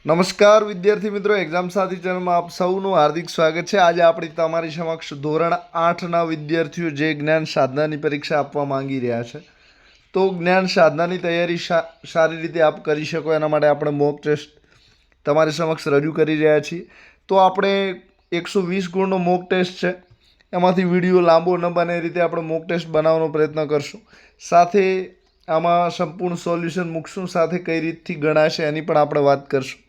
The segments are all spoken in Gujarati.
નમસ્કાર વિદ્યાર્થી મિત્રો, એક્ઝામ સાથી ચેનલમાં આપ સૌનું હાર્દિક સ્વાગત છે। આજે આપણે તમારી સમક્ષ ધોરણ 8ના વિદ્યાર્થીઓ જે જ્ઞાન સાધનાની પરીક્ષા આપવા માંગી રહ્યા છે, તો જ્ઞાન સાધનાની તૈયારી સારી રીતે આપ કરી શકો એના માટે આપણે મોક ટેસ્ટ તમારી સમક્ષ રજૂ કરી રહ્યા છીએ। તો આપણે 120 ગુણનો મોક ટેસ્ટ છે, એમાંથી વિડીયો લાંબો ન બને એ રીતે આપણે મોક ટેસ્ટ બનાવવાનો પ્રયત્ન કરશું। સાથે આમાં સંપૂર્ણ સોલ્યુશન મૂકશું, સાથે કઈ રીતથી ગણાશે એની પણ આપણે વાત કરશું।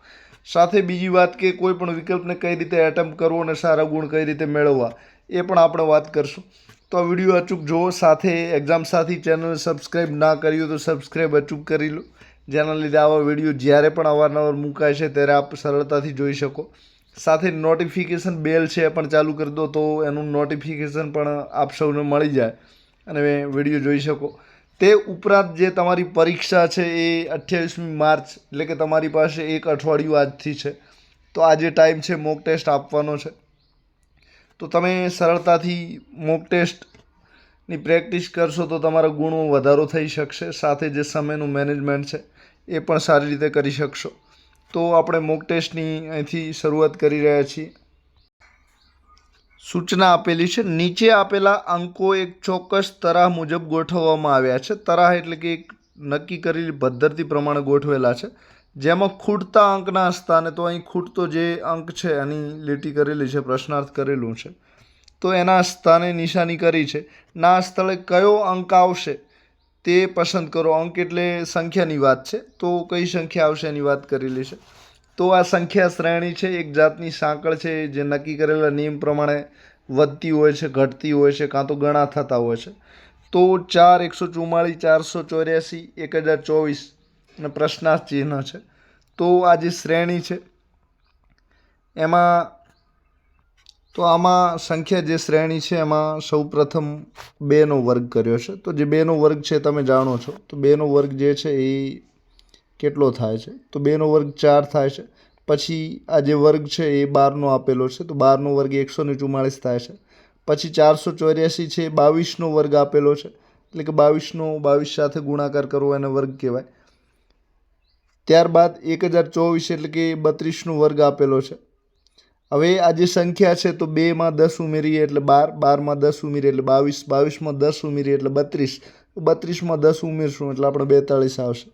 સાથે બીજી વાત કે કોઈ પણ વિકલ્પને કઈ રીતે એટેમ્પ્ટ કરવો અને સારા ગુણ કઈ રીતે મેળવવા એ પણ આપણે વાત કરશું। તો આ વિડીયો અચૂક જુઓ। સાથે એક્ઝામ સાથી ચેનલને સબસ્ક્રાઈબ ના કરી હોય તો સબસ્ક્રાઈબ અચૂક કરી લો, જેના લીધે આવા વિડીયો જ્યારે પણ અવારનવાર મુકાય છે ત્યારે આપ સરળતાથી જોઈ શકો। સાથે નોટિફિકેશન બેલ છે એ પણ ચાલુ કરી દો, તો એનું નોટિફિકેશન પણ આપ સૌને મળી જાય અને વિડીયો જોઈ શકો। તે ઉપરાંત જે તમારી પરીક્ષા છે એ 28મી માર્ચ એટલે કે તમારી પાસે એક અઠવાડિયું આજથી છે, તો આજે ટાઈમ છે મોક ટેસ્ટ આપવાનો છે। તો તમે સરળતાથી મોક ટેસ્ટની પ્રેક્ટિસ કરશો તો તમારા ગુણમાં વધારો થઈ શકશે, સાથે જે સમયનું મેનેજમેન્ટ છે એ પણ સારી રીતે કરી શકશો। તો આપણે મોક ટેસ્ટની અહીંથી શરૂઆત કરી રહ્યા છીએ। સૂચના આપેલી છે, નીચે આપેલા અંકો એક ચોક્કસ તરાહ મુજબ ગોઠવવામાં આવ્યા છે। તરાહ એટલે કે એક નક્કી કરેલી પદ્ધતિ પ્રમાણે ગોઠવેલા છે, જેમાં ખૂટતા અંકના સ્થાને, તો અહીં ખૂટતો જે અંક છે એની લીટી કરેલી છે, પ્રશ્નાર્થ કરેલું છે, તો એના સ્થાને નિશાની કરી છે। ના સ્થળે કયો અંક આવશે તે પસંદ કરો। અંક એટલે સંખ્યાની વાત છે, તો કઈ સંખ્યા આવશે એની વાત કરેલી છે। તો આ સંખ્યા શ્રેણી છે, એક જાતની સાંકળ છે જે નક્કી કરેલા નિયમ પ્રમાણે વધતી હોય છે, ઘટતી હોય છે, કાં તો ગણા થતા હોય છે। તો 4, 144, 484, 1024 અને પ્રશ્નાર્થ ચિહ્ન છે। તો આ જે શ્રેણી છે એમાં, તો આમાં સંખ્યા જે શ્રેણી છે એમાં સૌ પ્રથમ 2નો વર્ગ કર્યો છે। તો જે 2નો વર્ગ છે તમે જાણો છો, તો 2નો વર્ગ જે છે એ કેટલો થાય છે? તો 2નો વર્ગ 4 થાય છે। પછી આ જે વર્ગ છે એ 12નો આપેલો છે, તો 12નો વર્ગ 144 થાય છે। પછી 484 છે, 22નો વર્ગ આપેલો છે, એટલે કે 22 સાથે ગુણાકાર કરવો એને વર્ગ કહેવાય। ત્યારબાદ 1024 એટલે કે 32નો વર્ગ આપેલો છે। હવે આ જે સંખ્યા છે, તો 2માં 10 ઉમેરીએ એટલે 12, 12માં 10 ઉમેરીએ એટલે 22, 22માં 10 ઉમેરીએ એટલે 32, 32માં 10 ઉમેરશું એટલે આપણે 42 આવશે,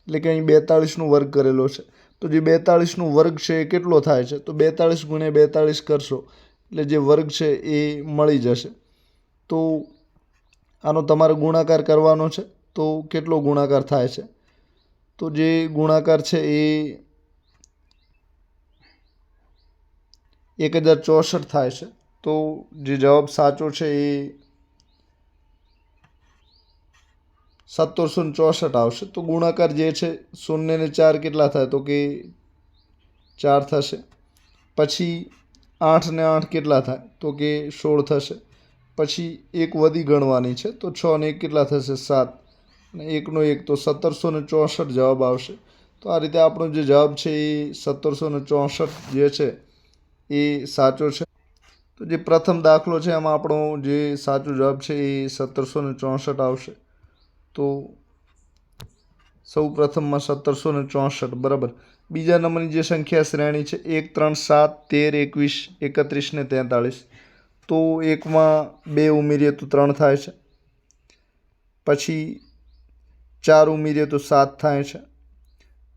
એટલે કે અહીં 42નો વર્ગ કરેલો છે। તો જે 42નો વર્ગ છે એ કેટલો થાય છે? તો 42 ગુણ્યા 42 કરશો એટલે જે વર્ગ છે એ મળી જશે। તો આનો તમારે ગુણાકાર કરવાનો છે, તો કેટલો ગુણાકાર થાય છે? તો જે ગુણાકાર છે એ 1064 થાય છે। તો જે જવાબ સાચો છે એ 1764 આવશે। તો ગુણાકાર જે છે 0 ને 4 કેટલા થાય? તો કે 4 થશે। પછી 8 ને 8 કેટલા થાય? તો કે 16 થશે। પછી 1 વધી ગણવાની છે, તો 6 ને 1 કેટલા થશે? 7 અને 1 નો 1, તો 1764 જવાબ આવશે। તો આ રીતે આપણો જે જવાબ છે એ 1764 જે છે એ સાચો છે। તો જે પ્રથમ દાખલો છે એમાં આપણો જે સાચો જવાબ છે એ 1764 આવશે। તો સૌ પ્રથમમાં 1764 બરાબર। બીજા નંબરની જે સંખ્યા શ્રેણી છે 1, 3, 7, 13, 21, 31 ને 43, તો 1માં 2 ઉમેરીએ તો 3 થાય છે। પછી 4 ઉમેરીએ તો 7 થાય છે।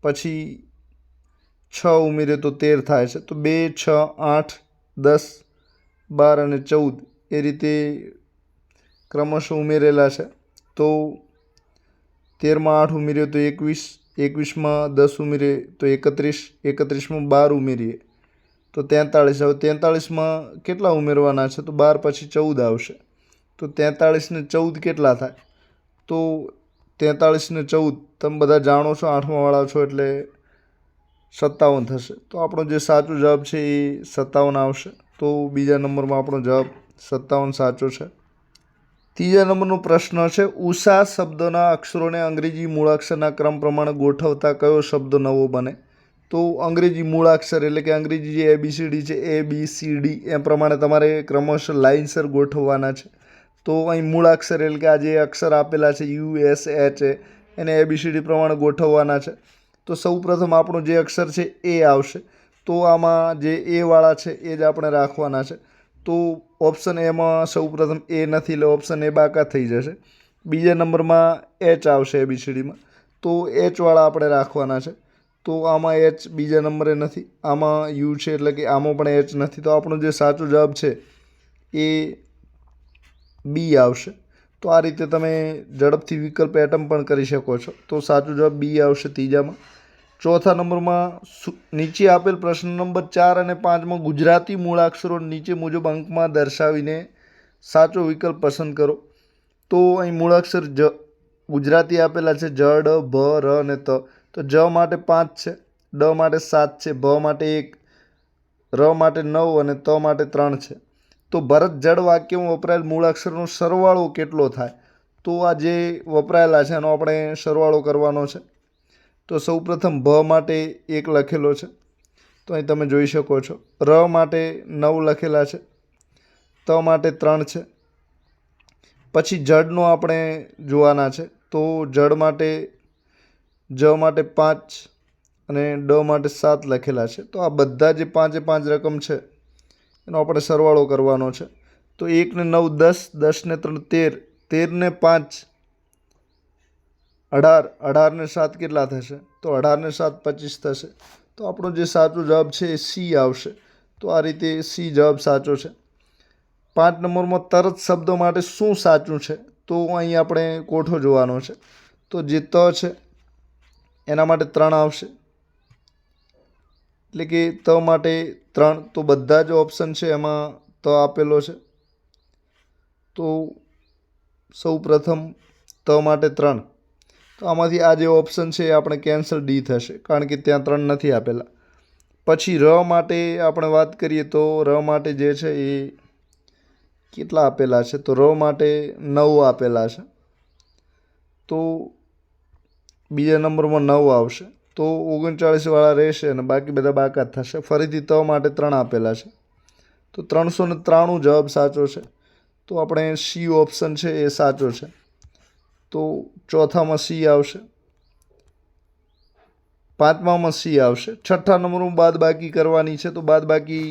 પછી 6 ઉમેરીએ તો 13 થાય છે। તો 2, 6, 8, 10, 12 અને 14 એ રીતે ક્રમશઃ ઉમેરેલા છે। તો 13માં 8 ઉમેરીએ તો 21, 21માં 10 ઉમેરીએ તો 31, 31માં 12 ઉમેરીએ તો 43। હવે 43માં કેટલા ઉમેરવાના છે? તો 12 પછી 14 આવશે, તો 43 ને 14 કેટલા થાય? તો 43 ને 14 તમે બધા જાણો છો, 8મા વાળા છો, એટલે 57 થશે। તો આપણો જે સાચો જવાબ છે એ 57 આવશે। તો બીજા નંબરમાં આપણો જવાબ 57 સાચો છે। ત્રીજા નંબરનો પ્રશ્ન છે, ઉષા શબ્દના અક્ષરોને અંગ્રેજી મૂળાક્ષરના ક્રમ પ્રમાણે ગોઠવતા કયો શબ્દ નવો બને? તો અંગ્રેજી મૂળાક્ષર એટલે કે અંગ્રેજી જે ABCD છે, ABCD એ પ્રમાણે તમારે ક્રમશઃ લાઇનસર ગોઠવવાના છે। તો અહીં મૂળાક્ષર એટલે કે આ જે અક્ષર આપેલા છે US, H એને ABCD પ્રમાણે ગોઠવવાના છે। તો સૌપ્રથમ આપણો જે અક્ષર છે એ આવશે. તો આમાં જે એ વાળા છે એ જ આપણે રાખવાના છે. તો ઓપ્શન એમાં સૌપ્રથમ એ નથી એટલે ઓપ્શન એ બાકાત થઈ જશે. બીજા નંબરમાં એચ આવશે ABCDમાં, તો એચ વાળા આપણે રાખવાના છે. તો આમાં એચ બીજા નંબરે નથી, આમાં યુ છે એટલે કે આમાં પણ એચ નથી. તો આપણો જે સાચો જવાબ છે એ બી આવશે. તો આ રીતે તમે ઝડપથી વિકલ્પ એટમ પણ કરી શકો છો. તો સાચો જવાબ બી આવશે ત્રીજામાં. ચોથા નંબરમાં નીચે આપેલ પ્રશ્ન નંબર 4 અને 5માં ગુજરાતી મૂળાક્ષરો નીચે મુજબ અંકમાં દર્શાવીને સાચો વિકલ્પ પસંદ કરો. તો અહીં મૂળાક્ષર ગુજરાતી આપેલા છે જ, ડ, ભ, ર અને ત. તો જ માટે 5 છે, ડ માટે 7 છે, ભ માટે 1, ર માટે 9 અને ત માટે 3 છે. તો ભરત જડ વાક્યમાં વપરાયેલ મૂળાક્ષરનો સરવાળો કેટલો થાય? તો આ જે વપરાયેલા છે એનો આપણે સરવાળો કરવાનો છે. તો સૌપ્રથમ ભ માટે 1 લખેલો છે, તો અહીં તમે જોઈ શકો છો. ર માટે 9 લખેલા છે, ત માટે 3 છે. પછી જડનો આપણે જોવાના છે. તો જડ માટે જ માટે 5 અને ડ માટે 7 લખેલા છે. તો આ બધા જે 5 એ 5 રકમ છે એનો આપણે સરવાળો કરવાનો છે. તો 1 ને 9 10, 10 ને 3 13, 13 ને 5 18, 18 ને 7 કેટલા થશે? તો 18 ને 7 25 થશે. તો આપણો જે સાચો જવાબ છે એ સી આવશે. તો આ રીતે સી જવાબ સાચો છે. 5 નંબરમાં તરત શબ્દ માટે શું સાચું છે? તો અહીં આપણે કોઠો જોવાનો છે. તો જે ત છે એના માટે 3 આવશે, એટલે કે ત માટે 3. તો બધા જ ઓપ્શન છે એમાં ત આપેલો છે. તો સૌપ્રથમ ત માટે 3. તો આમાંથી આ જે ઓપ્શન છે એ આપણે કેન્સલ, ડી થશે, કારણ કે ત્યાં 3 નથી આપેલા. પછી ર માટે આપણે વાત કરીએ તો ર માટે જે છે એ કેટલા આપેલા છે? તો ર માટે 9 આપેલા છે. તો બીજા નંબરમાં 9 આવશે. તો 39 વાળા રહેશે અને બાકી બધા બાકાત થશે. ફરીથી ત માટે 3 આપેલા છે. તો 393 જવાબ સાચો છે. તો આપણે સી ઓપ્શન છે એ સાચો છે. તો ચોથામાં સી આવશે, પાંચમામાં સી આવશે. છઠ્ઠા નંબરમાં બાદબાકી કરવાની છે. તો બાદબાકી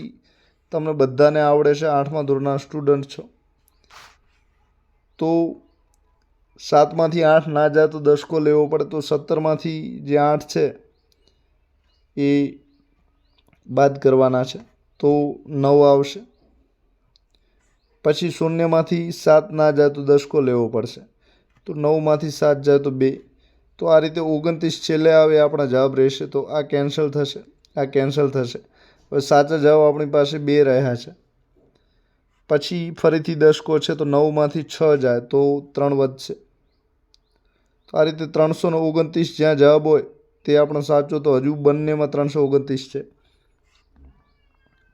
તમને બધાને આવડે છે, 8મા ધોરણના સ્ટુડન્ટ છો. તો 7માંથી 8 ના જાય તો દસકો લેવો પડે. તો 17માંથી જે 8 છે એ બાદ કરવાના છે. તો 9 આવશે. પછી 0માંથી 7 ના જાય તો દસકો લેવો પડશે. તો 9માંથી 7 જાય તો 2. તો આ રીતે 29 છેલ્લે આવે આપણા જવાબ રહેશે. તો આ કેન્સલ થશે, આ કેન્સલ થશે. હવે સાચા જવાબ આપણી પાસે 2 રહ્યા છે. પછી ફરીથી દસકો છે, તો 9માંથી 6 જાય તો 3 વધશે. તો આ રીતે 329 જ્યાં જવાબ હોય તે આપણો સાચો. તો હજુ બંનેમાં 329 છે.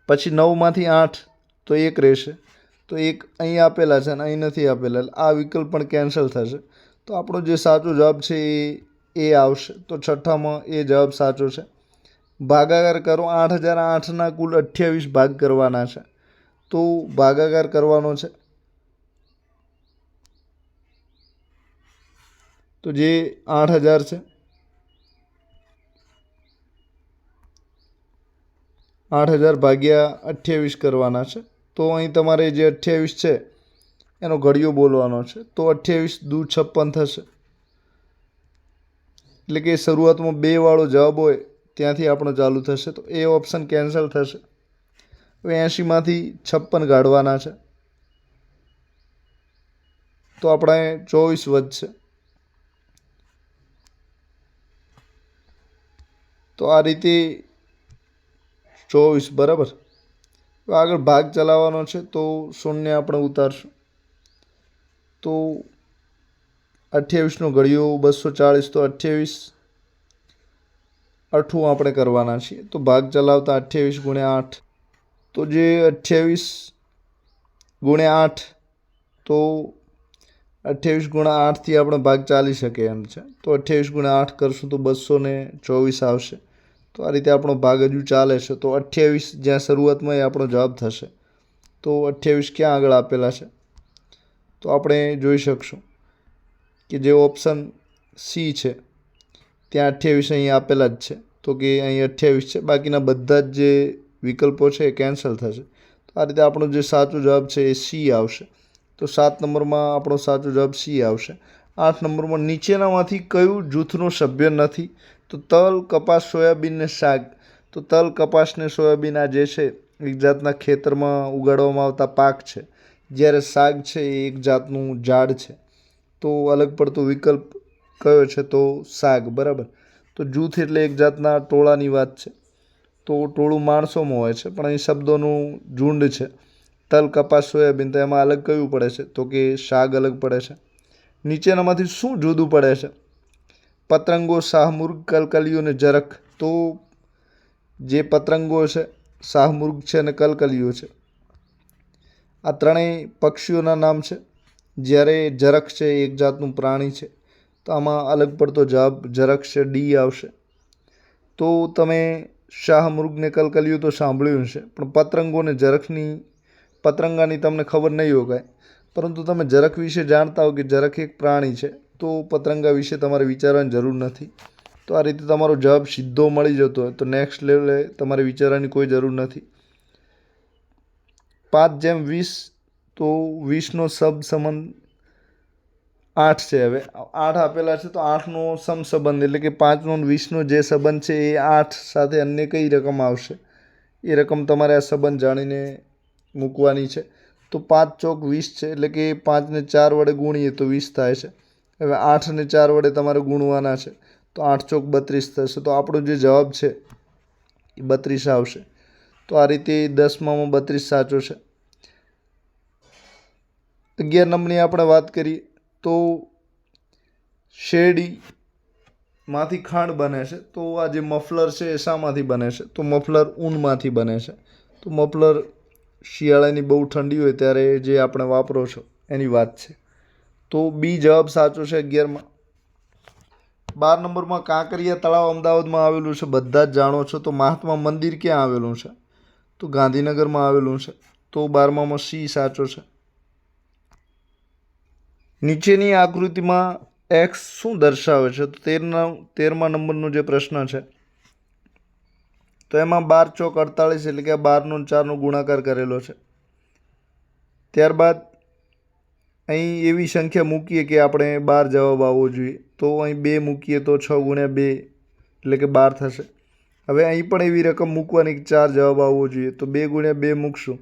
પછી 9માંથી 8 તો 1 રહેશે. તો 1 અહીં આપેલા છે અને અહીં નથી આપેલા, આ વિકલ્પ પણ કેન્સલ થશે. તો આપણો જે સાચો જવાબ છે એ આવશે. તો છઠ્ઠામાં એ જવાબ સાચો છે. ભાગાકાર કરો. 8008ના કુલ 28 ભાગ કરવાના છે. તો ભાગાકાર કરવાનો છે. તો જે 8000 છે, 8000 ભાગ્યા 28 કરવાના છે. તો અહીં તમારે જે 28 છે એનો ઘડિયો બોલવાનો છે. તો 28 દુ 56 થશે. એટલે કે શરૂઆતમાં 2 વાળો જવાબ હોય ત્યાંથી આપણો ચાલુ થશે. તો એ ઓપ્શન કેન્સલ થશે. હવે 80માંથી 56 કાઢવાના છે. તો આપણે 24 વધશે. તો આ રીતે 24 બરાબર. આગળ ભાગ ચલાવવાનો છે. તો 0 આપણે ઉતારશું. તો 28નો ઘડિયો 240. તો 28 8 આપણે કરવાના છીએ. તો ભાગ ચલાવતા 28 ગુણ્યા 8. તો જે 28 ગુણ્યા 8, તો 28 ગુણ્યા 8થી આપણે ભાગ ચાલી શકે એમ છે. તો 28 ગુણ્યા 8 કરશું તો 224 આવશે. તો આ રીતે આપણો ભાગ હજુ ચાલે છે. તો 28 જ્યાં શરૂઆતમાં એ આપણો જવાબ થશે. તો 28 ક્યાં આગળ આપેલા છે? તો આપણે જોઈ શકશું કે જે ઓપ્શન સી છે ત્યાં 28 અહીં આપેલા જ છે, તો કે અહીં 28 છે. બાકીના બધા જ જે વિકલ્પો છે એ કેન્સલ થશે. તો આ રીતે આપણો જે સાચો જવાબ છે એ સી આવશે. તો 7 નંબરમાં આપણો સાચો જવાબ સી આવશે. 8 નંબરમાં નીચેનામાંથી કયું જૂથનું સભ્ય નથી? તો તલ, કપાસ, સોયાબીન ને શાક. તો તલ, કપાસ ને સોયાબીન આ જે છે એક જાતના ખેતરમાં ઉગાડવામાં આવતા પાક છે, જ્યારે શાક છે એ એક જાતનું ઝાડ છે. તો અલગ પડતો વિકલ્પ કયો છે? તો શાક. બરાબર. તો જૂથ એટલે એક જાતના ટોળાની વાત છે. તો ટોળું માણસોમાં હોય છે, પણ અહીં શબ્દોનું ઝુંડ છે. તલ, કપાસ, સોયાબીન, તો એમાં અલગ કયું પડે છે? તો કે શાક અલગ પડે છે. નીચેનામાંથી શું જુદું પડે છે? પતંગો, શાહમૃગ, કલકલિયું અને જરખ. તો જે પતંગો છે, શાહમૃગ છે અને કલકલિયું છે, આ ત્રણેય પક્ષીઓના નામ છે, જ્યારે જરખ છે એ એક જાતનું પ્રાણી છે. તો આમાં અલગ પડતો જવાબ જરખ છે, ડી આવશે. તો તમે શાહમૃગ ને કલકલિયું તો સાંભળ્યું છે, પણ પતંગો ને પતંગાની તમને ખબર નહીં હોય કાંઈ, પરંતુ તમે જરખ વિશે જાણતા હો કે જરખ એક પ્રાણી છે, તો પતંગા વિશે તમારે વિચારવાની જરૂર નથી. તો આ રીતે તમારો જવાબ સીધો મળી જતો હોય તો નેક્સ્ટ લેવલે તમારે વિચારવાની કોઈ જરૂર નથી. 5:20, તો 20નો સંબંધ 8 છે. હવે 8 આપેલા છે, તો 8નો સમસંબંધ એટલે કે 5નો અને 20નો જે સંબંધ છે એ 8 સાથે અન્ય કઈ રકમ આવશે, એ રકમ તમારે આ સંબંધ જાણીને મૂકવાની છે. તો 5 ચોક 20 છે, એટલે કે 5ને 4 વડે ગુણીએ તો 20 થાય છે. હવે 8ને 4 વડે તમારે ગુણવાના છે, તો 8 ચોક 32 થશે. તો આપણો જે જવાબ છે એ 32 આવશે. તો આ રીતે 10માં 32 સાચો છે. 11 નંબરની આપણે વાત કરીએ તો શેરડીમાંથી ખાંડ બને છે. તો આ જે મફલર છે એ શામાંથી બને છે? તો મફલર ઊનમાંથી બને છે. તો મફલર શિયાળાની બહુ ઠંડી હોય ત્યારે જે આપણે વાપરો છો એની વાત છે. તો બી જવાબ સાચો છે 11માં. 12 નંબરમાં કાંકરિયા તળાવ અમદાવાદમાં આવેલું છે, બધા જ જાણો છો. તો મહાત્મા મંદિર ક્યાં આવેલું છે? તો ગાંધીનગરમાં આવેલું છે. તો 12માં સી સાચો છે. નીચેની આકૃતિમાં એક્સ શું દર્શાવે છે? તો 13મા નંબરનો જે પ્રશ્ન છે, તો એમાં 12 ચોક 48 એટલે કે 12નો 4નો ગુણાકાર કરેલો છે. ત્યારબાદ અહીં એવી સંખ્યા મૂકીએ કે આપણે 12 જવાબ આવવો જોઈએ. તો અહીં 2 મૂકીએ તો 6 ગુણ્યા 2 એટલે કે 12 થશે. હવે અહીં પણ એવી રકમ મૂકવાની કે 4 જવાબ આવવો જોઈએ. તો 2 ગુણ્યા 2 મૂકશું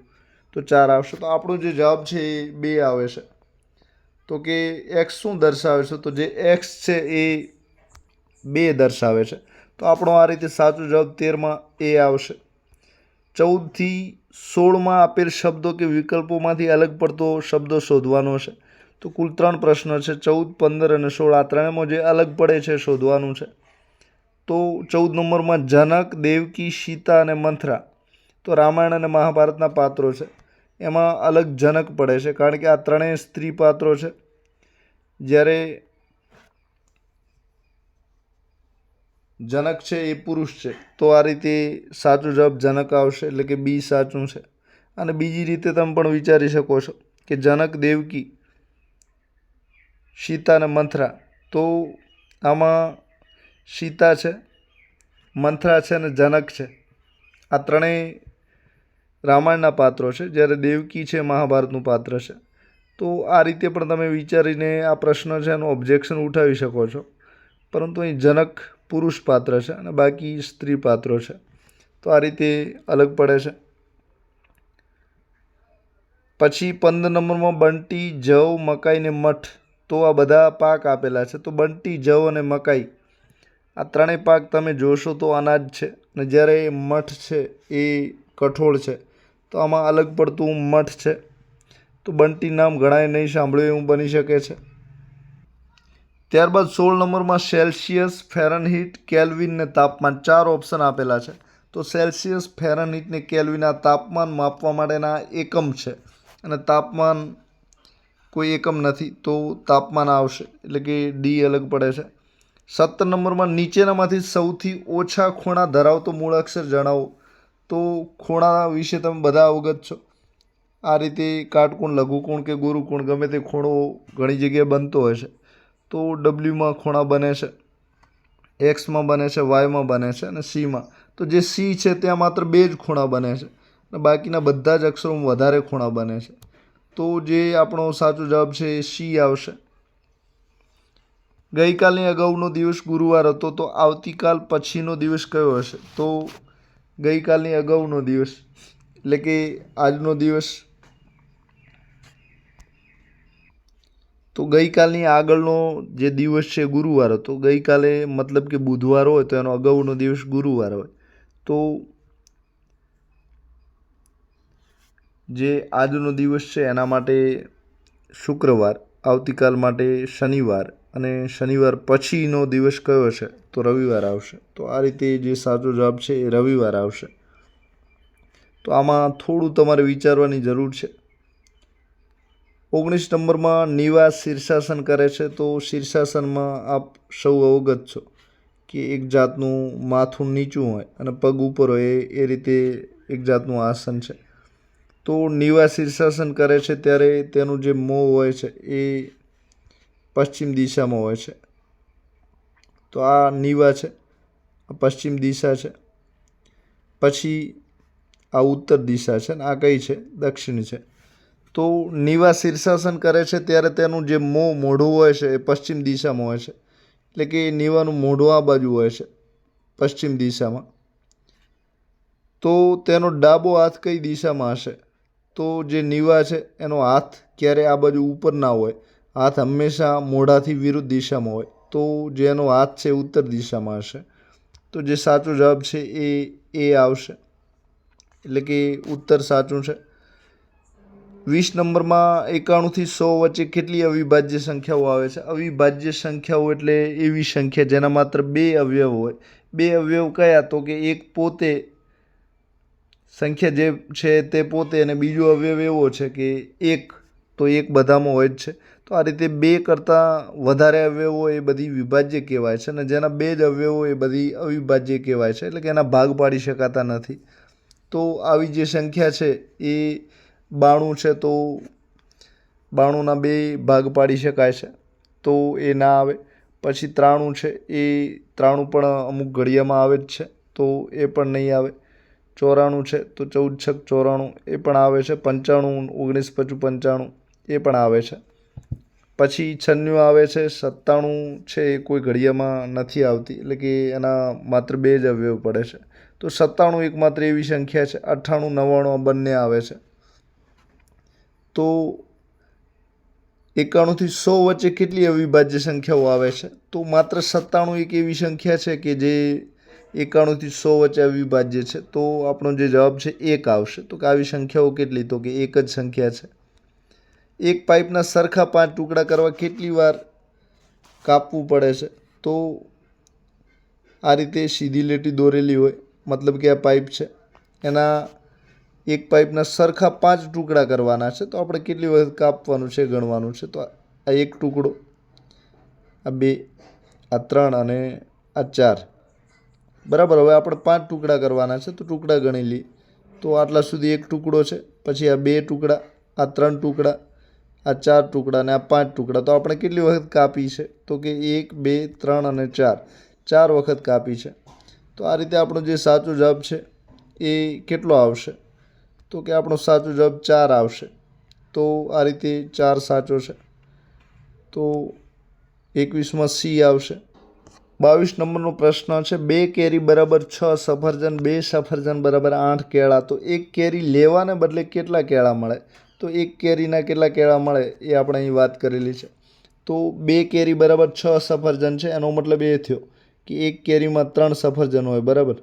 તો 4 આવશે. તો આપણો જે જવાબ છે એ 2 આવે છે. તો કે એક્સ શું દર્શાવે છે? તો જે એક્સ છે એ 2 દર્શાવે છે. તો આપણો આ રીતે સાચો જવાબ 13માં એ આવશે. 14થી 16માં આપેલ શબ્દો કે વિકલ્પોમાંથી અલગ પડતો શબ્દો શોધવાનો છે. તો કુલ 3 પ્રશ્ન છે, 14, 15 અને 16. આ ત્રણેયમાં જે અલગ પડે છે શોધવાનું છે. તો 14 નંબરમાં જનક, દેવકી, સીતા અને મંથરા. તો રામાયણ અને મહાભારતના પાત્રો છે, એમાં અલગ જનક પડે છે, કારણ કે આ ત્રણેય સ્ત્રી પાત્રો છે, જ્યારે જનક છે એ પુરુષ છે. તો આ રીતે સાચો જવાબ જનક આવશે, એટલે કે બી સાચું છે. અને બીજી રીતે તમે પણ વિચારી શકો છો કે જનક, દેવકી, સીતા અને મંથરા. તો આમાં સીતા છે, મંથરા છે અને જનક છે. આ ત્રણેય રામાયણના પાત્રો છે, જ્યારે દેવકી છે મહાભારતનું પાત્ર છે. તો આ રીતે પણ તમે વિચારીને આ પ્રશ્ન છે એનું ઓબ્જેક્શન ઉઠાવી શકો છો. પરંતુ અહીં જનક પુરુષ પાત્ર છે અને બાકી સ્ત્રી પાત્રો છે. તો આ રીતે અલગ પડે છે. પછી 15 નંબરમાં બંટી, જવ, મકાઈ ને મઠ. તો આ બધા પાક આપેલા છે. તો બંટી, જવ અને મકાઈ આ ત્રણેય પાક તમે જોશો તો અનાજ છે, અને જ્યારે મઠ છે એ કઠોળ છે. તો આમાં અલગ પડતું મઠ છે. તો બંટી નામ ઘણાએ નહીં સાંભળ્યું એવું બની શકે છે. ત્યારબાદ 16 નંબરમાં સેલ્સિયસ, ફેરનહીટ, કેલ્વિન ને તાપમાન 4 ઓપ્શન આપેલા છે. તો સેલ્સિયસ, ફેરનહીટ ને કેલ્વિન આ તાપમાન માપવા માટેના એકમ છે, અને તાપમાન કોઈ એકમ નથી, તો તાપમાન આવશે, એટલે કે ડી અલગ પડે છે. 17 નંબરમાં નીચેનામાંથી સૌથી ઓછા ખૂણા ધરાવતો મૂળાક્ષર જણાવો. તો ખૂણા વિશે તમે બધા અવગત છો. આ રીતે કાટકોણ, લઘુકોણ કે ગુરુકોણ ગમે તે ખૂણો ઘણી જગ્યાએ બનતો હોય છે. તો ડબલ્યુમાં ખૂણા બને છે. એક્સમાં બને છે, વાયમાં બને છે અને સીમાં. તો જે સી છે ત્યાં માત્ર 2 જ ખૂણા બને છે અને બાકીના બધા જ અક્ષરોમાં વધારે ખૂણા બને છે. તો જે આપણો સાચો જવાબ છે એ સી આવશે. ગઈકાલની અગાઉનો દિવસ ગુરુવાર હતો, તો આવતીકાલ પછીનો દિવસ કયો હશે? તો ગઈકાલની અગાઉનો દિવસ એટલે કે આજનો દિવસ, તો ગઈકાલની આગળનો જે દિવસ છે ગુરુવાર હતો. ગઈકાલે મતલબ કે બુધવાર હોય તો એનો અગાઉનો દિવસ ગુરુવાર હોય. તો જે આજનો દિવસ છે એના માટે શુક્રવાર, આવતીકાલ માટે શનિવાર અને શનિવાર પછીનો દિવસ કયો છે? તો રવિવાર આવશે. તો આ રીતે જે સાચો જવાબ છે એ રવિવાર આવશે. તો આમાં થોડું તમારે વિચારવાની જરૂર છે. 19 નંબરમાં નિવાસ શીર્ષાસન કરે છે. તો શીર્ષાસનમાં આપ સૌ અવગત છો કે એક જાતનું માથું નીચું હોય અને પગ ઉપર હોય એ રીતે એક જાતનું આસન છે. તો નિવાસ શીર્ષાસન કરે છે ત્યારે તેનું જે મોં હોય છે એ પશ્ચિમ દિશામાં હોય છે. તો આ નિવા છે, આ પશ્ચિમ દિશા છે. પછી આ ઉત્તર દિશા છે અને આ કઈ છે? દક્ષિણ છે. તો નિવા શીર્ષાસન કરે છે ત્યારે તેનું જે મોઢું હોય છે એ પશ્ચિમ દિશામાં હોય છે. એટલે કે નિવાનું મોઢું આ બાજુ હોય છે, પશ્ચિમ દિશામાં. તો તેનો ડાબો હાથ કઈ દિશામાં હશે? તો જે નિવા છે એનો હાથ ક્યારે આ બાજુ ઉપર ના હોય, હાથ હંમેશા મોઢાથી વિરુદ્ધ દિશામાં હોય. તો જેનો હાથ છે ઉત્તર દિશામાં હશે. તો જે સાચો જવાબ છે એ આવશે, એટલે કે ઉત્તર સાચું છે. 20 નંબરમાં 91 થી 100 વચ્ચે કેટલી અવિભાજ્ય સંખ્યાઓ આવે છે? અવિભાજ્ય સંખ્યાઓ એટલે એવી સંખ્યા જેના માત્ર 2 અવયવ હોય. 2 અવયવ કયા? તો કે એક પોતે, સંખ્યા જે છે તે પોતે, અને બીજો અવયવ એવો છે કે એક, તો એક બધામાં હોય જ છે. તો આ રીતે 2 કરતાં વધારે અવયવો એ બધી વિભાજ્ય કહેવાય છે અને જેના 2 જ અવયવો એ બધી અવિભાજ્ય કહેવાય છે, એટલે કે એના ભાગ પાડી શકાતા નથી. તો આવી જે સંખ્યા છે એ 92 છે. તો 92ના 2 ભાગ પાડી શકાય છે, તો એ ના આવે. પછી 93 છે, એ 93 પણ અમુક ઘડિયામાં આવે જ છે, તો એ પણ નહીં આવે. 94 છે, તો 14 છક 94 એ પણ આવે છે. 95, 19 55 95 એ પણ આવે છે. પછી 96 આવે છે. 97 છે એ કોઈ ઘડિયામાં નથી આવતી, એટલે કે એના માત્ર 2 જ અવયવ પડે છે. તો 97 એકમાત્ર એવી સંખ્યા છે. 98 99 બંને આવે છે. તો 91 થી 100 વચ્ચે કેટલી અવિભાજ્ય સંખ્યાઓ આવે છે? તો માત્ર 97 એક એવી સંખ્યા છે કે જે 91 થી 100 વચ્ચે અવિભાજ્ય છે. તો આપણો જે જવાબ છે 1 આવશે. તો કે આવી સંખ્યાઓ કેટલી? તો કે એક જ સંખ્યા છે. એક પાઇપના સરખા 5 ટુકડા કરવા કેટલી વાર કાપવું પડે છે? તો આ રીતે સીધી લીટી દોરેલી હોય, મતલબ કે આ પાઇપ છે, એના એક પાઇપના સરખા 5 ટુકડા કરવાના છે. તો આપણે કેટલી વખત કાપવાનું છે ગણવાનું છે. તો આ એક ટુકડો, આ 2, આ 3 અને આ 4. બરાબર. હવે આપણે 5 ટુકડા કરવાના છે, તો ટુકડા ગણી લઈએ. તો આટલા સુધી એક ટુકડો છે, પછી આ 2 ટુકડા, આ 3 ટુકડા, આ 4 ટુકડા અને આ 5 ટુકડા. તો આપણે કેટલી વખત કાપી છે? તો કે 1 2 3 અને 4, 4 વખત કાપી છે. તો આ રીતે આપણો જે સાચો જવાબ છે એ કેટલો આવશે? તો કે આપણો સાચો જવાબ 4 આવશે. તો આ રીતે 4 સાચો છે. તો 21માં સી આવશે. 22 નંબરનો પ્રશ્ન છે. 2 કેરી બરાબર 6 સફરજન, 2 સફરજન બરાબર 8 કેળા. તો એક કેરી લેવાને બદલે કેટલા કેળા મળે? તો એક કેરીના કેટલા કેળા મળે એ આપણે અહીં વાત કરેલી છે. તો 2 કેરી બરાબર 6 સફરજન છે, એનો મતલબ એ થયો કે એક કેરીમાં 3 સફરજન હોય. બરાબર.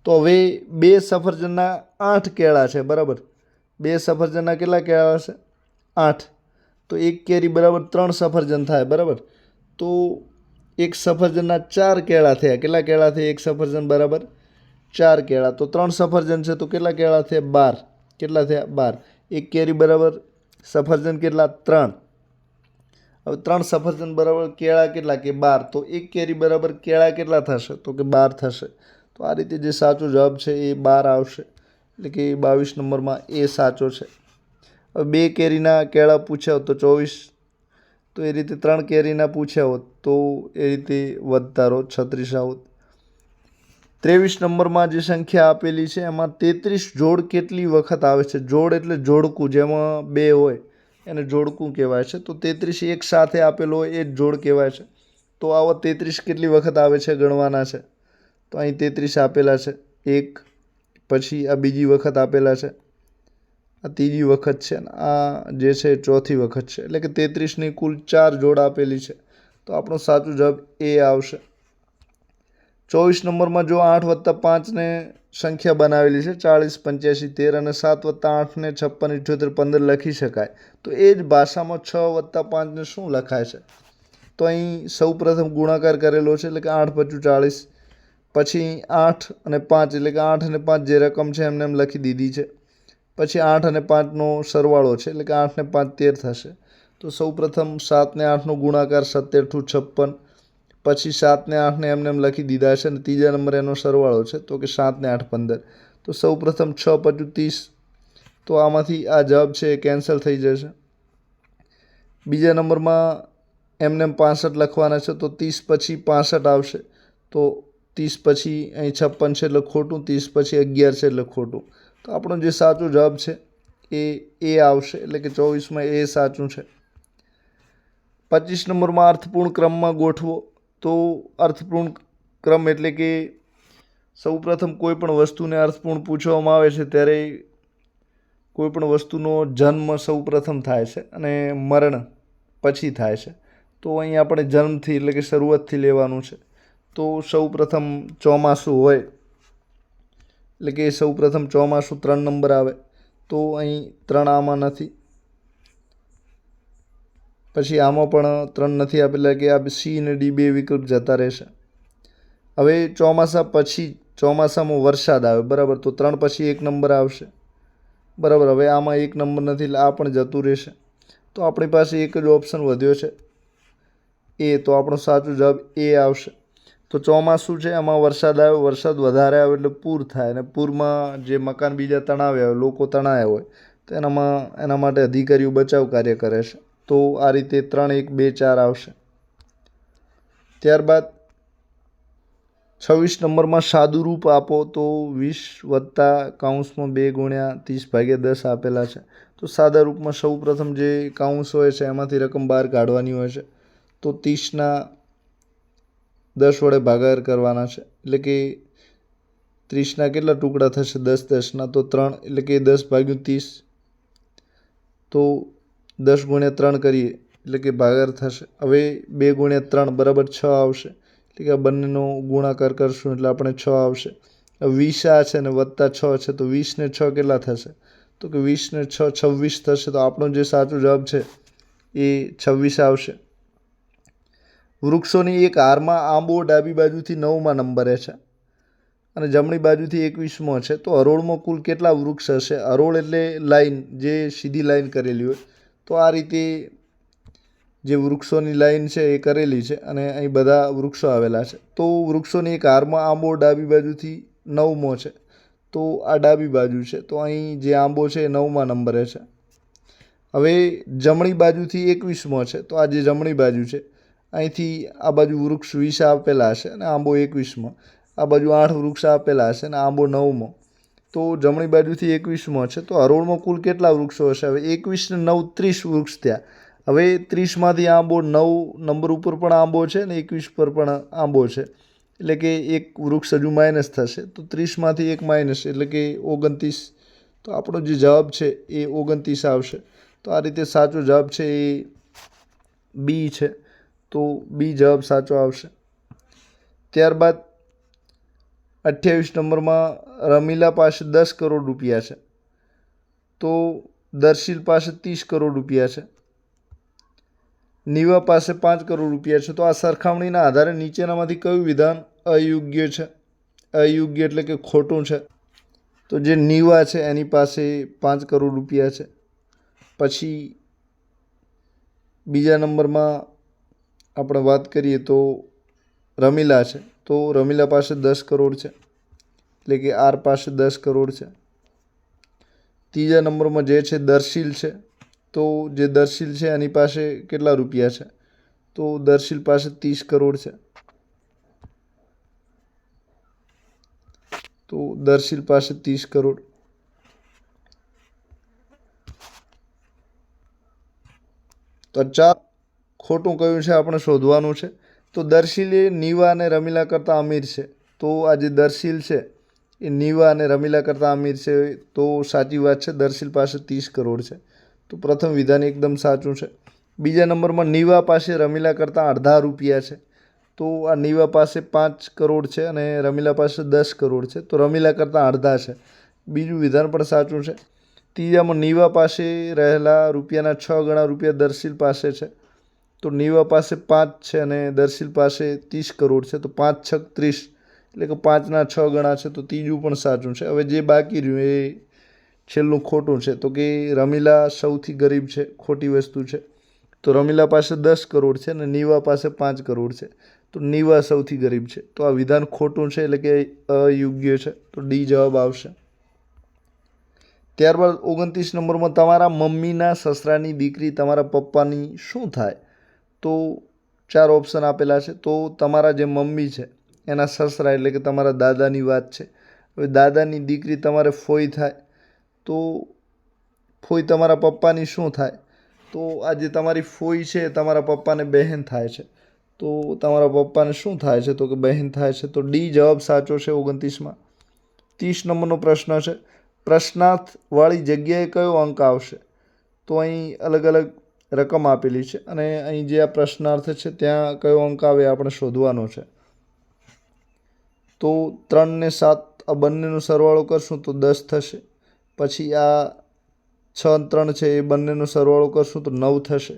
તો હવે 2 સફરજનના 8 કેળા છે. બરાબર. 2 સફરજનના કેટલા કેળા હશે? 8. તો એક કેરી બરાબર 3 સફરજન થાય. બરાબર. તો એક સફરજનના 4 કેળા થયા. કેટલા કેળા થયા? એક સફરજન બરાબર 4 કેળા. તો 3 સફરજન છે, તો કેટલા કેળા થયા? 12. કેટલા થયા? 12. એક કેરી બરાબર સફરજન કેટલા? 3. હવે 3 સફરજન બરાબર કેળા કેટલા? કે 12. તો એક કેરી બરાબર કેળા કેટલા થશે? તો કે 12 થશે. તો આ રીતે જે સાચો જવાબ છે એ 12 આવશે, એટલે કે 22 નંબરમાં એ સાચો છે. હવે 2 કેરીના કેળા પૂછ્યા હોત તો 24. તો એ રીતે 3 કેરીના પૂછ્યા હોત તો એ રીતે વધતા રહો 36 આવત. 23 નંબરમાં જે સંખ્યા આપેલી છે એમાં 33 જોડ કેટલી વખત આવે છે? જોડ એટલે જોડકું, જેમાં બે હોય એને જોડકું કહેવાય છે. તો 33 એક સાથે આપેલો હોય એ જ જોડ કહેવાય છે. તો આવા 33 કેટલી વખત આવે છે ગણવાના છે. તો અહીં 33 આપેલા છે એક, પછી આ બીજી વખત આપેલા છે, આ ત્રીજી વખત છે, આ જે છે ચોથી વખત છે. એટલે કે 33ની કુલ 4 જોડ આપેલી છે. તો આપણો સાચો જવાબ એ આવશે. 24 નંબરમાં જો 8 વત્તા 5ને સંખ્યા બનાવેલી છે 40, 85, 13 અને 7 વત્તા 8ને 56, 78, 15 લખી શકાય. તો એ જ ભાષામાં 6 વત્તા 5ને શું લખાય છે? તો અહીં સૌ પ્રથમ ગુણાકાર કરેલો છે એટલે કે 8 × 5 = 40. પછી 8 અને 5 એટલે કે 8 અને 5 જે રકમ છે એમને એમ લખી દીધી છે. પછી 8 અને 5નો સરવાળો છે એટલે કે 8 ને 5 13 થશે. તો સૌ પ્રથમ 7 ને 8નો ગુણાકાર 17 × 56. પછી 7 ને 8ને એમને એમ લખી દીધા છે અને ત્રીજા નંબરે એનો સરવાળો છે તો કે 7 ને 8 15. તો સૌ પ્રથમ 6 × 5 = 30. તો આમાંથી આ જવાબ છે એ કેન્સલ થઈ જશે. બીજા નંબરમાં એમને એમ 65 લખવાના છે તો 30 પછી 65 આવશે. તો 30 પછી અહીં 56 છે એટલે ખોટું, 30 પછી 11 છે એટલે ખોટું. તો આપણો જે સાચો જવાબ છે એ આવશે એટલે કે 24માં એ સાચું છે. 25 નંબરમાં અર્થપૂર્ણ ક્રમમાં ગોઠવો. તો અર્થપૂર્ણ ક્રમ એટલે કે સૌ પ્રથમ કોઈ પણ વસ્તુને અર્થપૂર્ણ પૂછવામાં આવે છે ત્યારે કોઈ પણ વસ્તુનો જન્મ સૌ પ્રથમ થાય છે અને મરણ પછી થાય છે. તો અહીં આપણે જન્મથી એટલે કે શરૂઆતથી લેવાનું છે. તો સૌ પ્રથમ ચોમાસું હોય એટલે કે સૌ પ્રથમ ચોમાસું 3 નંબર આવે. તો અહીં 3 આમાં નથી. પછી આમાં પણ 3 નથી આપેલા કે આ સી અને ડી બે વિકલ્પ જતા રહેશે. હવે ચોમાસા પછી ચોમાસામાં વરસાદ આવે, બરાબર, તો 3 પછી 1 નંબર આવશે, બરાબર. હવે આમાં 1 નંબર નથી એટલે આ પણ જતું રહેશે. તો આપણી પાસે એક જ ઓપ્શન વધ્યો છે એ. તો આપણો સાચો જવાબ એ આવશે. તો ચોમાસું છે એમાં વરસાદ આવે, વરસાદ વધારે આવે એટલે પૂર થાય અને પૂરમાં જે મકાન બીજા તણાવ્યા હોય, લોકો તણાયા હોય, તો એના માટે અધિકારીઓ બચાવ કાર્ય કરે છે. તો આ રીતે 3, 1, 2, 4 આવશે. ત્યારબાદ 26 નંબરમાં સાદું રૂપ આપો. તો 20 + 2 × 30/10 આપેલા છે. તો સાદા રૂપમાં સૌ પ્રથમ જે કાઉન્સ હોય છે એમાંથી રકમ બહાર કાઢવાની હોય છે. તો 30ના 10 વડે ભાગાકાર કરવાના છે એટલે કે 30ના કેટલા ટુકડા થશે? 10 10ના તો 3 એટલે કે 10/30. તો 10 × 3 કરીએ એટલે કે ભાગાકાર થશે. હવે 2 × 3 = 6 આવશે. એટલે કે આ બંનેનો ગુણાકાર કરશું એટલે આપણે 6 આવશે. 20 આ છે અને +6 છે તો 20 ને 6 કેટલા થશે? તો કે 20 ને 6 26 થશે. તો આપણો જે સાચો જવાબ છે એ 26 આવશે. વૃક્ષોની એક હારમાં આંબો ડાબી બાજુથી 9મા નંબરે છે અને જમણી બાજુથી 21મો છે. તો હરોળમાં કુલ કેટલા વૃક્ષ હશે? હરોળ એટલે લાઈન, જે સીધી લાઈન કરેલી હોય. તો આ રીતે જે વૃક્ષોની લાઈન છે એ કરેલી છે અને અહીં બધા વૃક્ષો આવેલા છે. તો વૃક્ષોની એક હારમાં આંબો ડાબી બાજુથી 9મો છે. તો આ ડાબી બાજુ છે. તો અહીં જે આંબો છે એ 9મા નંબરે છે. હવે જમણી બાજુથી 21મો છે. તો આ જે જમણી બાજુ છે અહીંથી આ બાજુ વૃક્ષ 20 આપેલા હશે અને આંબો 21મો. આ બાજુ 8 વૃક્ષ આપેલા હશે અને આંબો 9મો. તો જમણી બાજુથી 21મો છે. તો હરોળમાં કુલ કેટલા વૃક્ષો હશે? હવે 21 ને 9 30 વૃક્ષ થયા. હવે 30માંથી આંબો 9 નંબર ઉપર પણ આંબો છે અને 21 પર પણ આંબો છે. એટલે કે એક વૃક્ષ હજુ માઇનસ થશે. તો 30માંથી 1 માઇનસ એટલે કે 29. તો આપણો જે જવાબ છે એ 29 આવશે. તો આ રીતે સાચો જવાબ છે એ બી છે. તો બી જવાબ સાચો આવશે. ત્યારબાદ 28 નંબરમાં રમીલા પાસે 10 કરોડ રૂપિયા છે. તો દર્શીલ પાસે 30 કરોડ રૂપિયા છે. નીવા પાસે 5 કરોડ રૂપિયા છે. તો આ સરખામણીના આધારે નીચેનામાંથી કયું વિધાન અયોગ્ય છે? અયોગ્ય એટલે કે ખોટું છે. તો જે નીવા છે એની પાસે 5 કરોડ રૂપિયા છે. પછી બીજા નંબરમાં આપણે વાત કરીએ તો રમીલા છે. તો રમીલા પાસે 10 કરોડ છે એટલે કે આર પાસે 10 કરોડ છે. ત્રીજા નંબરમાં જે છે દર્શીલ છે. તો જે દર્શીલ છે એની પાસે કેટલા રૂપિયા છે? તો દર્શીલ પાસે 30 કરોડ છે. તો દર્શીલ પાસે 30 કરોડ. તો ચાર ખોટું કયું છે આપણે શોધવાનું છે. તો દર્શીલ એ નીવા અને રમીલા કરતાં અમીર છે. તો આ જે દર્શીલ છે એ નીવા અને રમીલા કરતાં અમીર છે. તો સાચી વાત છે, દર્શીલ પાસે 30 કરોડ છે. તો પ્રથમ વિધાન એકદમ સાચું છે. બીજા નંબરમાં નીવા પાસે રમીલા કરતાં અડધા રૂપિયા છે. તો આ નીવા પાસે 5 કરોડ છે અને રમીલા પાસે 10 કરોડ છે. તો રમીલા કરતાં અડધા છે. બીજું વિધાન પણ સાચું છે. ત્રીજામાં નીવા પાસે રહેલા રૂપિયાના 6 ગણા રૂપિયા દર્શીલ પાસે છે. તો નીવા પાસે 5 છે અને દર્શીલ પાસે 30 કરોડ છે. તો 5 છક 30 એટલે કે 5ના 6 ગણા છે. તો ત્રીજું પણ સાચું છે. હવે જે બાકી રહ્યું એ છેલ્લું ખોટું છે. તો કે રમીલા સૌથી ગરીબ છે, ખોટી વસ્તુ છે. તો રમીલા પાસે 10 કરોડ છે અને નીવા પાસે 5 કરોડ છે. તો નીવા સૌથી ગરીબ છે. તો આ વિધાન ખોટું છે એટલે કે અયોગ્ય છે. તો ડી જવાબ આવશે. ત્યારબાદ 29 નંબરમાં તમારા મમ્મીના સસરાની દીકરી તમારા પપ્પાની શું થાય? તો 4 ઓપ્શન આપેલા છે. તો તમારા જે મમ્મી છે એના સસરા એટલે કે તમારા દાદાની વાત છે. હવે દાદાની દીકરી તમારે ફોઈ થાય. તો ફોઈ તમારા પપ્પાની શું થાય? તો આ જે તમારી ફોઈ છે તમારા પપ્પાને બહેન થાય છે. તો તમારા પપ્પાને શું થાય છે? તો કે બહેન થાય છે. તો ડી જવાબ સાચો છે 29માં. 30 નંબરનો પ્રશ્ન છે. પ્રશ્નાર્થવાળી જગ્યાએ કયો અંક આવશે? તો અહીં અલગ અલગ રકમ આપેલી છે અને અહીં જે આ પ્રશ્નાર્થ છે ત્યાં કયો અંક આવે આપણે શોધવાનો છે. તો 3 ને 7 આ બંનેનો સરવાળો કરશું તો 10 થશે. પછી આ 6 અને 3 છે એ બંનેનો સરવાળો કરશું તો 9 થશે.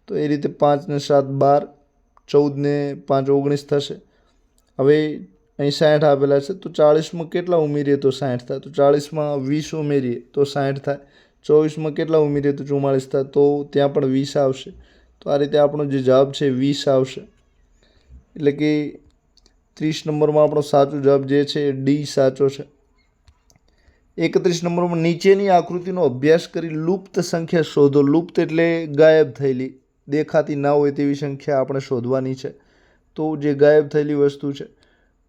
તો એ રીતે 5 ને 7 12, 14 ને 5 19 થશે. હવે અહીં 60 આપેલા છે. તો 40માં કેટલા ઉમેરીએ તો 60 થાય? તો 40માં 20 ઉમેરીએ તો 60 થાય. 24માં કેટલા ઉમેરીએ તો 44 થાય. તો ત્યાં પણ 20 આવશે. તો આ રીતે આપણો જે જવાબ છે 20 આવશે. એટલે કે 30 નંબરમાં આપણો સાચો જવાબ જે છે એ ડી સાચો છે. 31 નંબરમાં નીચેની આકૃતિનો અભ્યાસ કરી લુપ્ત સંખ્યા શોધો. લુપ્ત એટલે ગાયબ થયેલી, દેખાતી ના હોય તેવી સંખ્યા આપણે શોધવાની છે. તો જે ગાયબ થયેલી વસ્તુ છે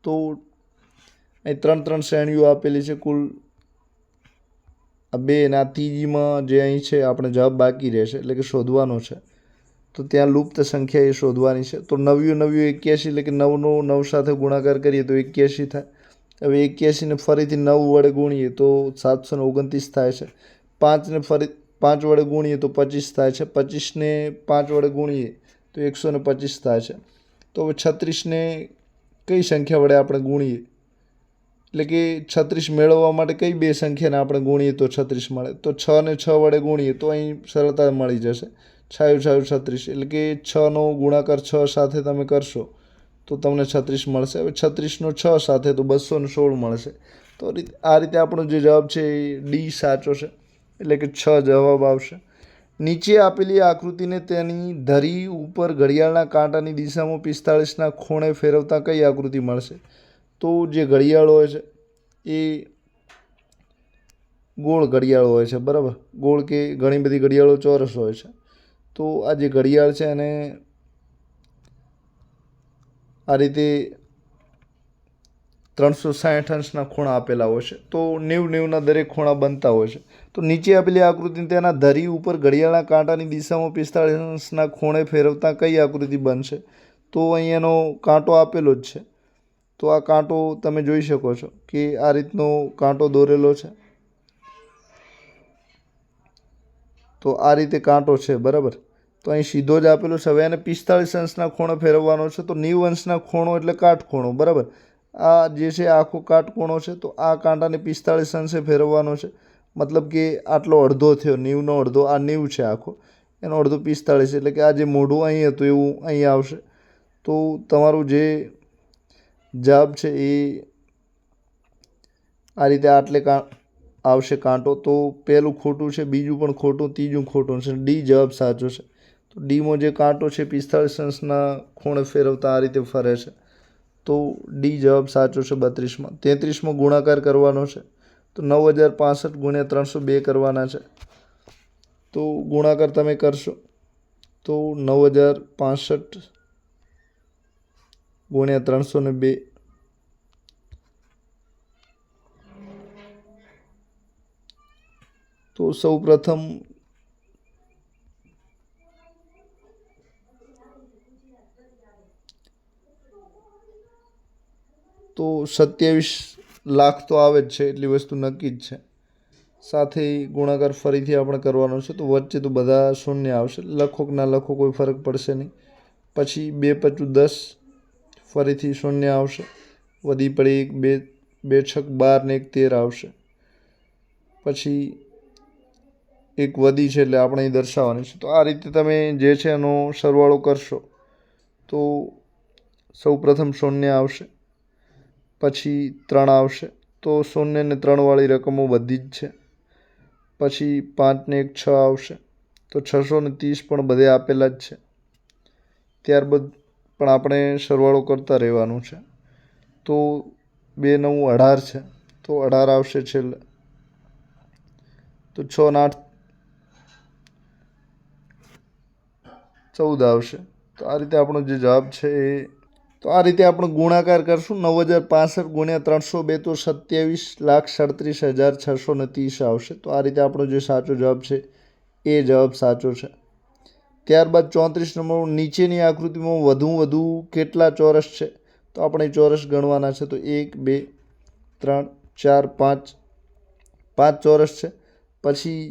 તો અહીં 3 શ્રેણીઓ આપેલી છે. કુલ આ 2 અને આ ત્રીજીમાં જે અહીં છે આપણે જવાબ બાકી રહેશે એટલે કે શોધવાનો છે. તો ત્યાં લુપ્ત સંખ્યા એ શોધવાની છે. તો 9 81 એટલે કે 9નો 9 સાથે ગુણાકાર કરીએ તો 81 થાય. હવે 81ને ફરીથી 9 વડે ગુણીએ તો 729 થાય છે. 5ને ફરી 5 વડે ગુણીએ તો 25 થાય છે. 25ને 5 વડે ગુણીએ તો 125 થાય છે. તો હવે 36ને કઈ સંખ્યા વડે આપણે ગુણીએ? એટલે કે 36 મેળવવા માટે કઈ બે સંખ્યાને આપણે ગુણીએ તો 36 મળે? તો 6 ને 6 વડે ગુણીએ તો અહીં સરળતા મળી જશે. 6 36 એટલે કે 6નો ગુણાકાર 6 સાથે તમે કરશો તો તમને 36 મળશે. હવે 36નો 6 સાથે તો 216 મળશે. તો આ રીતે આપણો જે જવાબ છે એ ડી સાચો છે એટલે કે 6 જવાબ આવશે. નીચે આપેલી આકૃતિને તેની ધરી ઉપર ઘડિયાળના કાંટાની દિશામાં 45ના ખૂણે ફેરવતા કઈ આકૃતિ મળશે? તો જે ઘડિયાળ હોય છે એ ગોળ ઘડિયાળ હોય છે, બરાબર. ગોળ કે ઘણી બધી ઘડિયાળો ચોરસ હોય છે. તો આ જે ઘડિયાળ છે એને આ રીતે 360 અંશના ખૂણા આપેલા હોય છે. તો 90 દરેક ખૂણા બનતા હોય છે. તો નીચે આપેલી આકૃતિને તેના ધરી ઉપર ઘડિયાળના કાંટાની દિશામાં 45 અંશના ખૂણે ફેરવતા કઈ આકૃતિ બનશે? તો અહીં એનો કાંટો આપેલો જ છે. તો આ કાંટો તમે જોઈ શકો છો કે આ રીતનો કાંટો દોરેલો છે. તો આ રીતે કાંટો છે, બરાબર. તો અહીં સીધો જ આપેલો છે. હવે એને 45 અંશના ખૂણે ફેરવવાનો છે. તો 90 અંશના ખૂણો એટલે કાટખૂણો, બરાબર. આ જે છે આખો કાટખૂણો છે. તો આ કાંટાને 45 અંશે ફેરવવાનો છે. મતલબ કે આટલો અડધો થયો, 90નો અડધો. આ 90 છે આખો, એનો અડધો 45 એટલે કે આ જે મોઢું અહીં હતું એવું અહીં આવશે. તો તમારું જે જવાબ છે એ આ રીતે આટલે આવશે કાંટો. તો પહેલું ખોટું છે, બીજું પણ ખોટું, ત્રીજું ખોટું છે. ડી જવાબ સાચો છે. તો ડીમાં જે કાંટો છે 45 અંશના ખૂણે ફેરવતા આ રીતે ફરે છે. તો ડી જવાબ સાચો છે 32માં. 33માં ગુણાકાર કરવાનો છે. તો 9065 ગુણ્યા 302 કરવાના છે. તો ગુણાકાર તમે કરશો તો 9065 ગુણ્યા 302. તો સૌ પ્રથમ તો 27 લાખ તો આવે જ છે, એટલી વસ્તુ નક્કી જ છે. સાથે ગુણાકાર ફરીથી આપણે કરવાનો છે, તો વચ્ચે તો બધા શૂન્ય આવશે. લખો કે ના લખો કોઈ ફરક પડશે નહીં. પછી 2 × 5 = 10, ફરીથી શૂન્ય આવશે. વધી પડી 1, 2, 2 × 6 = 12 ને 1 = 13 આવશે. પછી એક વધી છે એટલે આપણે અહીં દર્શાવવાની છે. તો આ રીતે તમે જે છે એનો સરવાળો કરશો તો સૌ પ્રથમ શૂન્ય આવશે, પછી 3 આવશે. તો 0 ને 3 વાળી રકમો બધી જ છે. પછી 5 ને 1 = 6 આવશે. તો 630 પણ બધે આપેલા જ છે. ત્યારબાદ પણ આપણે સરવાળો કરતા રહેવાનું છે. તો 2 × 9 = 18 છે. તો 18 આવશે છેલ્લે. તો 6 ને 8 = 14 આવશે. તો આ રીતે આપણો જે જવાબ છે એ, તો આ રીતે આપણે ગુણાકાર કરશું. 9065 ગુણ્યા 302 તો 27,37,630 આવશે. તો આ રીતે આપણો જે સાચો જવાબ છે એ જવાબ સાચો છે. ત્યારબાદ 34 નંબર, નીચેની આકૃતિમાં વધુ કેટલા ચોરસ છે? તો આપણે ચોરસ ગણવાના છે. તો 1, 2, 3, 4, 5, 5 ચોરસ છે. પછી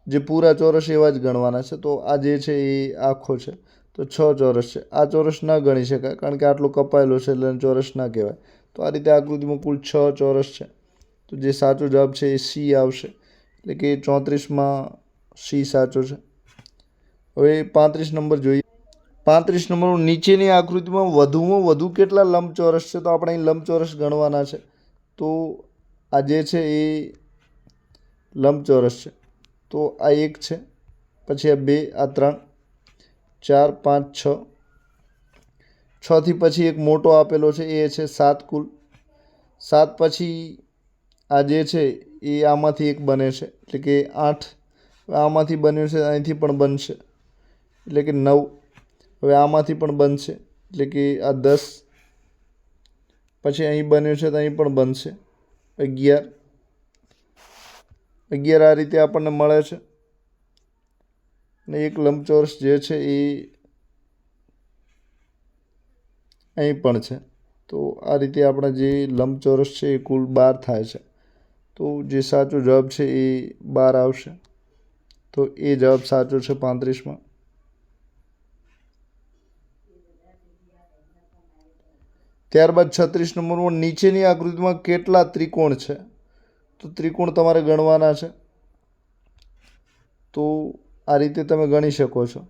જે પૂરા ચોરસ એવા જ ગણવાના છે. તો આ જે છે એ આખો છે. તો 6 ચોરસ છે. આ ચોરસ ના ગણી શકાય કારણ કે આટલો કપાયેલો છે એટલે ચોરસ ના કહેવાય. તો આ રીતે આકૃતિમાં કુલ 6 ચોરસ છે. તો જે સાચો જવાબ છે એ સી આવશે, એટલે કે 34માં સી સાચો છે. હવે 35 નંબર જોઈએ. 35 નંબર, નીચેની આકૃતિમાં વધુ કેટલા લંબચોરસ છે? તો આપણે અહીં લંબચોરસ ગણવાના છે. તો આ જે છે એ લંબચોરસ છે. તો આ 1 છે, પછી આ 2, આ 3, 4, 5, 6. 6 થી પછી એક મોટો આપેલો છે એ છે 7 કુલ. 7 પછી આ જે છે એ આમાંથી એક બને છે, એટલે કે 8. આમાંથી બન્યું છે, અહીંથી પણ બનશે એટલે કે 9. હવે આમાંથી પણ બનશે એટલે કે આ 10. પછી અહીં બન્યું છે તો અહીં પણ બનશે 11. આ રીતે આપણને મળે છે. ને એક લંબચોરસ જે છે એ અહીં પણ છે. તો આ રીતે આપણા જે લંબચોરસ છે એ કુલ 12 થાય છે. તો જે સાચો જવાબ છે એ 12 આવશે. તો એ જવાબ સાચો છે 35માં. ત્યારબાદ 36 નંબરમાં, નીચેની આકૃતિમાં કેટલા ત્રિકોણ છે? તો ત્રિકોણ તમારે ગણવાના છે. તો આ રીતે તમે ગણી શકો છો.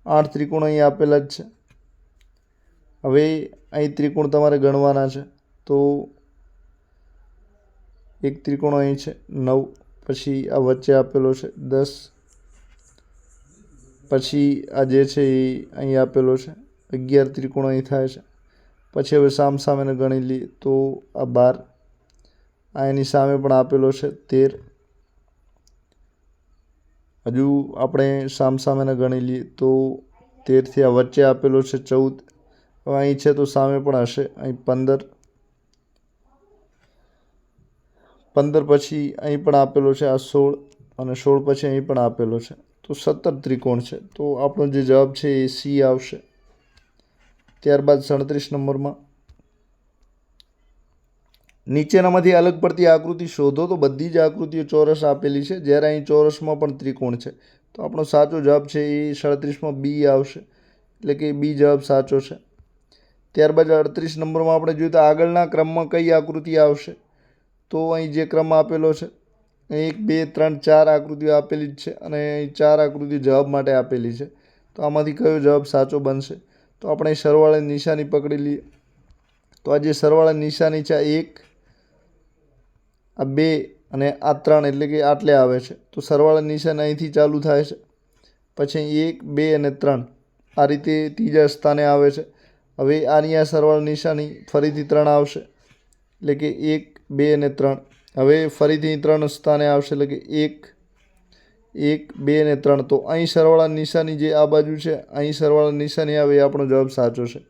8 ત્રિકોણ અહીં આપેલા જ છે. હવે અહીં ત્રિકોણ તમારે ગણવાના છે. તો એક ત્રિકોણ અહીં છે 9, પછી આ વચ્ચે આપેલો છે 10, પછી આ જે છે એ અહીં આપેલો છે 11 ત્રિકોણ અહીં થાય છે. પછી હવે સામસામેને ગણી લઈએ તો આ 12, આ એની સામે પણ આપેલો છે 13. હજુ આપણે સામસામેને ગણી લઈએ તો 13 થી આ વચ્ચે આપેલો છે 14. હવે અહીં છે તો સામે પણ હશે, અહીં 15. 15 પછી અહીં પણ આપેલો છે આ 16, અને 16 પછી અહીં પણ આપેલો છે. તો 17 ત્રિકોણ છે. તો આપણો જે જવાબ છે એ સી આવશે. ત્યારબાદ 37 નંબરમાં, નીચેનામાંથી અલગ પડતી આકૃતિ શોધો. તો બધી જ આકૃતિઓ ચોરસ આપેલી છે, જ્યારે અહીં ચોરસમાં પણ ત્રિકોણ છે. તો આપણો સાચો જવાબ છે એ 37માં બી આવશે, એટલે કે બી જવાબ સાચો છે. ત્યારબાદ 38 નંબરમાં આપણે જોઈએ તો આગળના ક્રમમાં કઈ આકૃતિ આવશે? તો અહીં જે ક્રમ આપેલો છે 1, 2, 3, 4 આકૃતિઓ આપેલી જ છે, અને અહીં 4 આકૃતિ જવાબ માટે આપેલી છે. તો આમાંથી કયો જવાબ સાચો બનશે? તો આપણે સરવાળાની નિશાની પકડી લઈએ. તો આ જે સરવાળાની નિશાની છે આ 1, આ 2 અને આ 3, એટલે કે આટલે આવે છે. તો સરવાળાની નિશાની અહીંથી ચાલુ થાય છે. પછી 1, 2 અને 3 આ રીતે ત્રીજા સ્થાને આવે છે. હવે આની આ સરવાળાની નિશાની ફરીથી 3 આવશે, એટલે કે 1, 2 અને 3. હવે ફરીથી 3 સ્થાને આવશે, એટલે કે 1, 1 2 અને 3 તો અહીં સરવાળા નિશાની જે આ બાજુ છે અહીં સરવાળા નિશાની આવે એ આપણો જવાબ સાચો છે.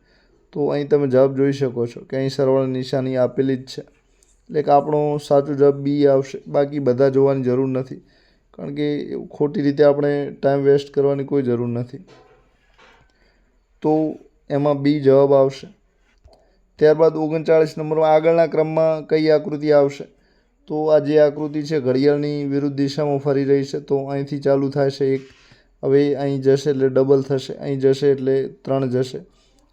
તો અહીં તમે જવાબ જોઈ શકો છો કે અહીં સરવાળા નિશાની આપેલી જ છે, એટલે કે આપણો સાચો જવાબ બી આવશે. બાકી બધા જોવાની જરૂર નથી, કારણ કે ખોટી રીતે આપણે ટાઈમ વેસ્ટ કરવાની કોઈ જરૂર નથી. તો એમાં બી જવાબ આવશે. ત્યારબાદ 39 નંબરમાં આગળના ક્રમમાં કઈ આકૃતિ આવશે? તો આ જે આકૃતિ છે ઘડિયાળની વિરુદ્ધ દિશામાં ફરી રહી છે. તો અહીંથી ચાલુ થાય છે 1, હવે અહીં જશે એટલે ડબલ થશે, અહીં જશે એટલે 3 જશે.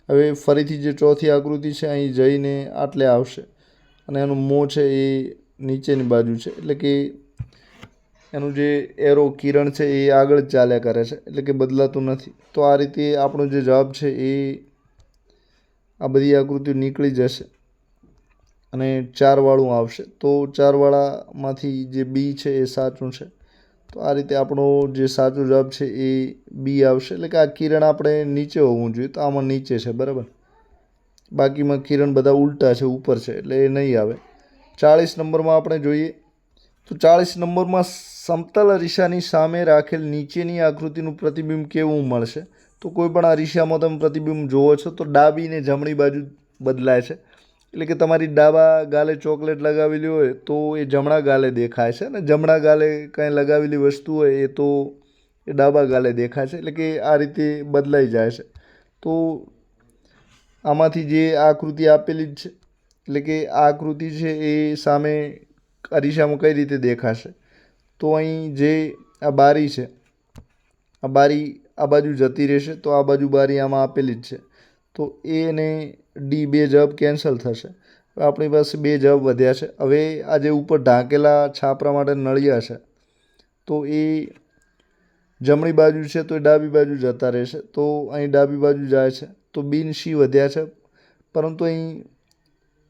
હવે ફરીથી જે ચોથી આકૃતિ છે અહીં જઈને આટલે આવશે અને એનું મોં છે એ નીચેની બાજુ છે, એટલે કે એનું જે એરો કિરણ છે એ આગળ જ ચાલ્યા કરે છે, એટલે કે બદલાતું નથી. તો આ રીતે આપણો જે જવાબ છે એ આ બધી આકૃતિઓ નીકળી જશે અને 4 વાળું આવશે. તો 4 વાળામાંથી જે બી છે એ સાચું છે. તો આ રીતે આપણો જે સાચો જવાબ છે એ બી આવશે, એટલે કે આ કિરણ આપણે નીચે હોવું જોઈએ, તો આમાં નીચે છે, બરાબર. બાકીમાં કિરણ બધા ઉલટા છે, ઉપર છે, એટલે એ નહીં આવે. 40 નંબરમાં આપણે જોઈએ તો 40 નંબરમાં સમતલ અરીસાની સામે રાખેલ નીચેની આકૃતિનું પ્રતિબિંબ કેવું મળશે? તો કોઈ પણ અરીસામાં તમે પ્રતિબિંબ જુઓ છો તો ડાબી ને જમણી બાજુ બદલાય છે, એટલે કે તમારી ડાબા ગાલે ચોકલેટ લગાવેલી હોય તો એ જમણા ગાલે દેખાય છે, અને જમણા ગાલે કંઈ લગાવેલી વસ્તુ હોય એ તો એ ડાબા ગાલે દેખાય છે, એટલે કે આ રીતે બદલાઈ જાય છે. તો આમાંથી જે આકૃતિ આપેલી જ છે, એટલે કે આ આકૃતિ છે એ સામે અરીસામાં કઈ રીતે દેખાશે? તો અહીં જે આ બારી છે, આ બારી આ બાજુ જતી રહેશે, તો આ બાજુ બારી આમાં આપેલી જ છે. તો એ અને ડી 2 જવાબ કેન્સલ થશે. આપણી પાસે 2 જવાબ વધ્યા છે. હવે આ જે ઉપર ઢાંકેલા છાપરા માટે નળિયા છે તો એ જમણી બાજુ છે તો એ ડાબી બાજુ જતા રહેશે, તો અહીં ડાબી બાજુ જાય છે. તો બી ને સી વધ્યા છે, પરંતુ અહીં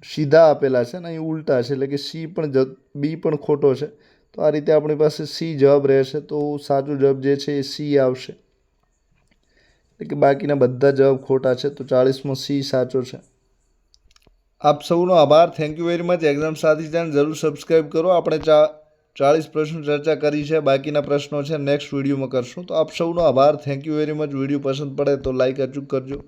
સીધા આપેલા છે ને અહીં ઉલટા છે, એટલે કે બી પણ ખોટો છે. તો આ રીતે આપણી પાસે સી જવાબ રહેશે. તો સાચો જવાબ જે છે એ સી આવશે, એટલે કે બાકીના બધા જવાબ ખોટા છે. તો 40માં સી સાચો છે. આપ સૌનો આભાર. Thank you very much. Exam સાથી ચેનલ જરૂર સબસ્ક્રાઈબ કરો. આપણે 40 પ્રશ્નો ચર્ચા કરી છે, બાકીના પ્રશ્નો છે નેક્સ્ટ વિડીયોમાં કરશું. તો આપ સૌનો આભાર. Thank you very much. Video પસંદ પડે તો લાઈક અચૂક કરજો.